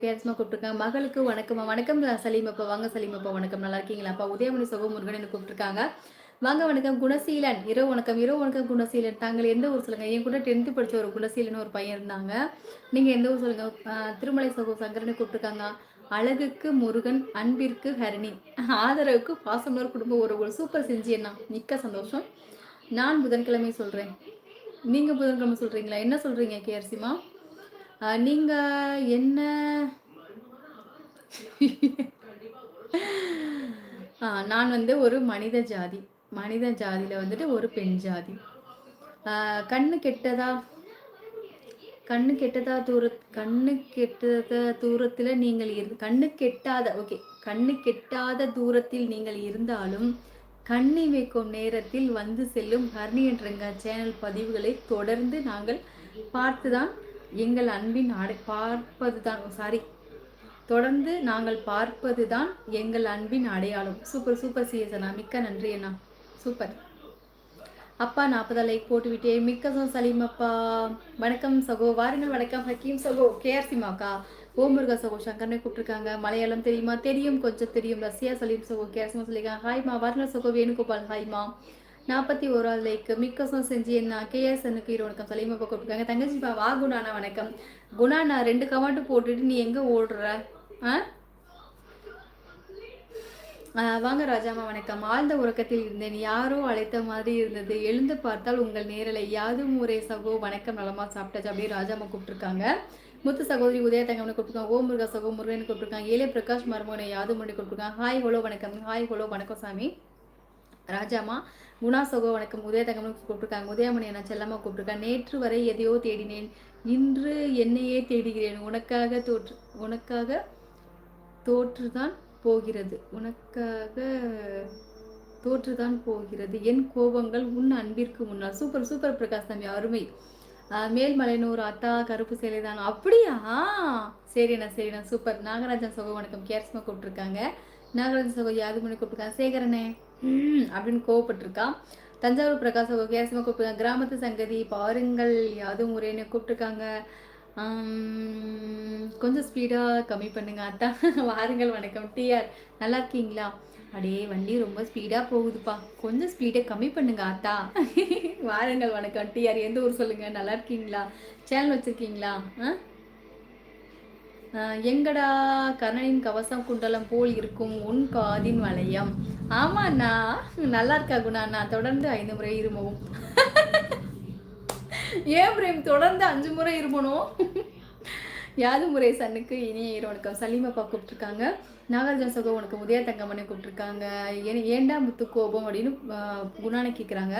வித்தியாசமா கூப்பிட்டுருக்காங்க. மகளுக்கு வணக்கம்மா. வணக்கம் சலீம் அப்பா. வாங்க சலீம் அப்பா. வணக்கம். நல்லா இருக்கீங்களாப்பா? உதயமணி சகோ முருகன் கூப்பிட்டுருக்காங்க. வாங்க வணக்கம் குணசீலன். இரவு வணக்கம். இரவு வணக்கம் குணசீலன். தாங்கள் எந்த ஊர் சொல்லுங்க? என் கூட 10th படிச்ச ஒரு குணசீலன் ஒரு பையன் இருந்தாங்க. நீங்க எந்த ஊர் சொல்லுங்க? திருமலை சகோ சங்கரனை கூப்பிட்டுருக்காங்க. அழகுக்கு முருகன், அன்பிற்கு ஹரிணி, ஆதரவுக்கு பாசமலர் குடும்ப உறவுகள். சூப்பர் செஞ்சு என்ன மிக்க சந்தோஷம். நான் புதன்கிழமை சொல்றேன். நீங்க புதன்கிழமை சொல்றீங்களா? என்ன சொல்றீங்க கேஆர்சிமா? நீங்க என்ன நான் வந்து ஒரு மனித ஜாதி. மனித ஜாதியில வந்துட்டு ஒரு பெண் ஜாதி. கண்ணு கெட்டதா கண்ணு கெட்டதா கண்ணு கெட்டத தூரத்துல நீங்கள் கண்ணு கெட்டாத ஓகே கண்ணு கெட்டாத தூரத்தில் நீங்கள் இருந்தாலும் கண்ணி வைக்கும் நேரத்தில் வந்து செல்லும் ஹர்னி என்ற சேனல் பதிவுகளை தொடர்ந்து நாங்கள் பார்த்துதான் எங்கள் அன்பின் பார்ப்பதுதான் தொடர்ந்து நாங்கள் பார்ப்பதுதான் எங்கள் அன்பின் அடையாளம். சூப்பர் சூப்பர் சிஎஸ் அண்ணா, மிக்க நன்றி அண்ணா, சூப்பர். அப்பா 40 லைக் போட்டுவிட்டேன். மிக்க சலீம் அப்பா. வணக்கம் சகோ. வாருங்கள். வணக்கம் ஹக்கீம் சகோ. KRC maca. ஓமுருகா சகோ. சங்கரனை கூப்பிட்டுருக்காங்க. மலையாளம் தெரியுமா? தெரியும், கொஞ்சம் தெரியும். ரஷ்யா சலீம் சகோ. கேஆர்சிமா சொல்லியிருக்காங்க. ஹாய்மா. வாருங்கள் சகோ. வேணுகோபால் ஹாய்மா. 41 லைக். மிக்க செஞ்சு என்ன கேஎஸ்எனுக்கு வணக்கம். சலீம் அப்பா கூப்பிட்டுருக்காங்க. தங்கச்சிப்பா வா குணாண்ணா வணக்கம். குணா நான் 2 கமெண்ட் போட்டுட்டு நீ எங்க ஓடுற? வாங்க ராஜாமா வணக்கம். ஆழ்ந்த உறக்கத்தில் இருந்தேன். யாரோ அழைத்த மாதிரி இருந்தது. எழுந்து பார்த்தால் உங்கள் நேரலை. யாதும் ஊரே சகோ வணக்கம். நலமா சாப்பிட்டாச்சு. அப்படியே ராஜாமா கூப்பிட்டுருக்காங்க. முத்து சகோதரி உதய தங்கம்னு கூப்பிட்டுருக்காங்க. ஓம் முருகா சகோ முருகன் கூப்பிட்டுருக்காங்க. ஏழே பிரகாஷ் மர்மோனை யாதும் முடி கூப்பிட்டுருக்காங்க. ஹாய் ஹலோ வணக்கம். ஹாய் ஹலோ வணக்கம் சாமி. ராஜாமா குணா சகோ வணக்கம். உதய தங்கம்னு கூப்பிட்டுருக்காங்க. உதயமணி அண்ணா செல்லம்மா கூப்பிட்டுருக்காங்க. நேற்று வரை எதையோ தேடினேன், இன்று என்னையே தேடுகிறேன். உனக்காக தோற்றுதான் போகிறது. தோற்றுதான் போகிறது என் கோபங்கள் உன் அன்பிற்கு முன்னால். சூப்பர் சூப்பர் பிரகாஷ் தம்பி, அருமை. மேல்மலைனூர் அத்தா கருப்பு சேலை தான். அப்படியா? சரிண்ணா சூப்பர். நாகராஜன் சகோ வணக்கம். கேர்ஸ்மா கூப்பிட்டுருக்காங்க. நாகராஜன் சகோ யாது மணி கூப்பிட்டுருக்காங்க. சேகரனே அப்படின்னு கோவப்பட்டிருக்கான். தஞ்சாவூர் பிரகாஷ் சகோ கேர்ஸ்மா கூப்பிட்டுருக்காங்க. கிராமத்து சங்கதி பாருங்கள் யாதும் முறைன்னு கூப்பிட்டுருக்காங்க. கொஞ்சம் ஸ்பீடாக கம்மி பண்ணுங்க அத்தான். வாருங்கள் வணக்கம். டிஆர் நல்லா இருக்கீங்களா? அடே வண்டி ரொம்ப ஸ்பீடாக போகுதுப்பா, கொஞ்சம் ஸ்பீடை கம்மி பண்ணுங்க அத்தா. வாருங்கள் வணக்கம். டிஆர் எந்த ஊர் சொல்லுங்க. நல்லா இருக்கீங்களா? சேனல் வச்சிருக்கீங்களா? எங்கடா கர்ணனின் கவசம் குண்டலம் போல் இருக்கும் உன் காதின் வளையம். ஆமாண்ணா நல்லா இருக்கா குணாண்ணா? தொடர்ந்து 5 முறை இருமவும். ஏன் பிரேம் தொடர்ந்து 5 முறை இருமணும்? யாது முறை சன்னுக்கு இனிய வணக்கம். சலீமப்பா கூப்பிட்டுருக்காங்க. நாகார்ஜுன சகோ உனக்கு உதய தங்கமனை கூப்பிட்டுருக்காங்க. ஏண்டா முத்து கோபம் அப்படின்னு குணானை கேட்குறாங்க.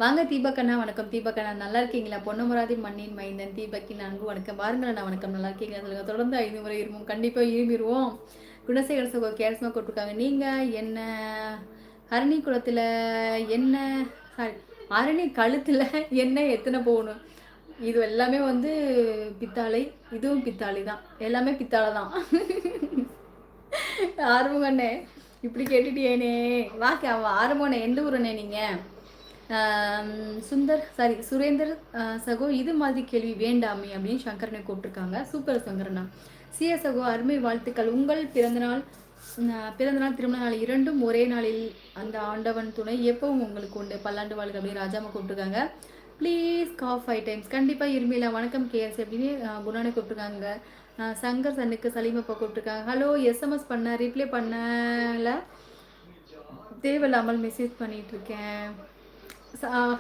வாங்க தீபக்கண்ணா வணக்கம். தீபக்கண்ணா நல்லா இருக்கீங்களா? பொன்னமராதி மண்ணின் மைந்தன் தீபக்கி நன்கு வணக்கம். வாருங்கள் அண்ணா வணக்கம். நல்லா இருக்கீங்களா சொல்லுங்க. தொடர்ந்து 5 முறை இருமோம். கண்டிப்பாக இருமிடுவோம். குணசேகர சகோ கேரஸ்மா கூப்பிட்டுருக்காங்க. நீங்கள் என்ன ஹரணி குளத்தில் என்ன அரணி கழுத்தில் என்ன எத்தனை போகணும்? இது எல்லாமே வந்து பித்தாளை, இதுவும் பித்தாளை தான், எல்லாமே பித்தாளை தான். ஆரம்பண்ணே இப்படி கேட்டுட்டியேனே. வாக்கே அவன் ஆரம்பண்ணே. எந்த ஊருண்ணே நீங்கள்? சுரேந்தர் சகோ இது மாதிரி கேள்வி வேண்டாமே அப்படின்னு சங்கரனை கூப்பிட்டுருக்காங்க. சூப்பர் சங்கரனா. சிஎஸ் சகோ அருமை வாழ்த்துக்கள். உங்கள் பிறந்தநாள் திருமண நாள் இரண்டும் ஒரே நாளில் அந்த ஆண்டவன் துணை எப்பவும் உங்களுக்கு உண்டு. பல்லாண்டு வாழ்க்கை அப்படின்னு ராஜாமா கூப்பிட்டுருக்காங்க. Please cough 5 times. கண்டிப்பாக இருமையில வணக்கம் கேஎஸ் அப்படின்னு குணானை கூப்பிட்டுருக்காங்க. சங்கர் சன்னுக்கு சலீமப்பா கூப்பிட்டுருக்காங்க. ஹலோ எஸ்எம்எஸ் பண்ண ரிப்ளை பண்ணல, தேவையில்லாமல் மெசேஜ் பண்ணிகிட்ருக்கேன்.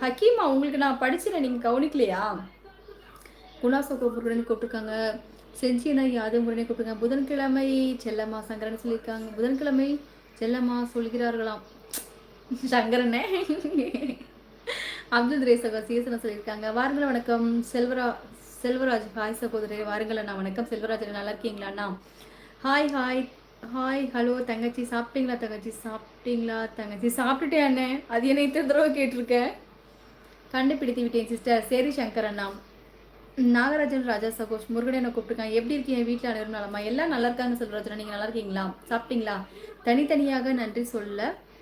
ஹக்கீமா உங்களுக்கு நான் படிச்சுல, நீங்கள் கவனிக்கலையா? குணாசோ முருகன் கூப்பிட்டுருக்காங்க. செஞ்சினா யாதும் முருகனை கூப்பிட்டுருக்காங்க. புதன்கிழமை செல்லம்மா சங்கரன் சொல்லியிருக்காங்க. புதன்கிழமை செல்லம்மா சொல்கிறார்களாம் சங்கரனே. அப்துல் ரே சகோ சீசனை சொல்லியிருக்காங்க. வாருங்கள் வணக்கம். செல்வராஜ் ஹாய் சகோதரி. வாருங்கள் அண்ணா வணக்கம். செல்வராஜ் நல்லா இருக்கீங்களா அண்ணா? ஹாய் ஹாய் ஹாய் ஹலோ தங்கச்சி. சாப்பிட்டீங்களா தங்கச்சி? சாப்பிட்டுட்டேன் அண்ணே. அது என்ன இத்தனை தடவை கேட்டிருக்கேன். கண்டுபிடித்து விட்டேன் சிஸ்டர். சரி சங்கர் அண்ணா. நாகராஜன் ராஜா சகோஷ் முருகனை என்ன கூப்பிட்டுருக்காங்க. எப்படி இருக்கீங்க? வீட்டில் அனைவரும் நலமா? எல்லாம் நல்லா இருக்காங்க செல்வராஜனா. நீங்கள் நல்லா இருக்கீங்களா? சாப்பிட்டீங்களா? தனித்தனியாக நன்றி சொல்ல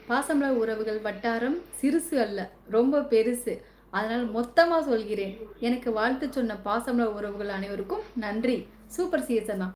பாசமல உறவுகள் வட்டாரம் சிறுசு அல்ல, ரொம்ப பெருசு. அதனால் மொத்தமாக சொல்கிறேன். எனக்கு வாழ்த்து சொன்ன பாசமல உறவுகள் அனைவருக்கும் நன்றி. சூப்பர் சிஎஸ் அண்ணா.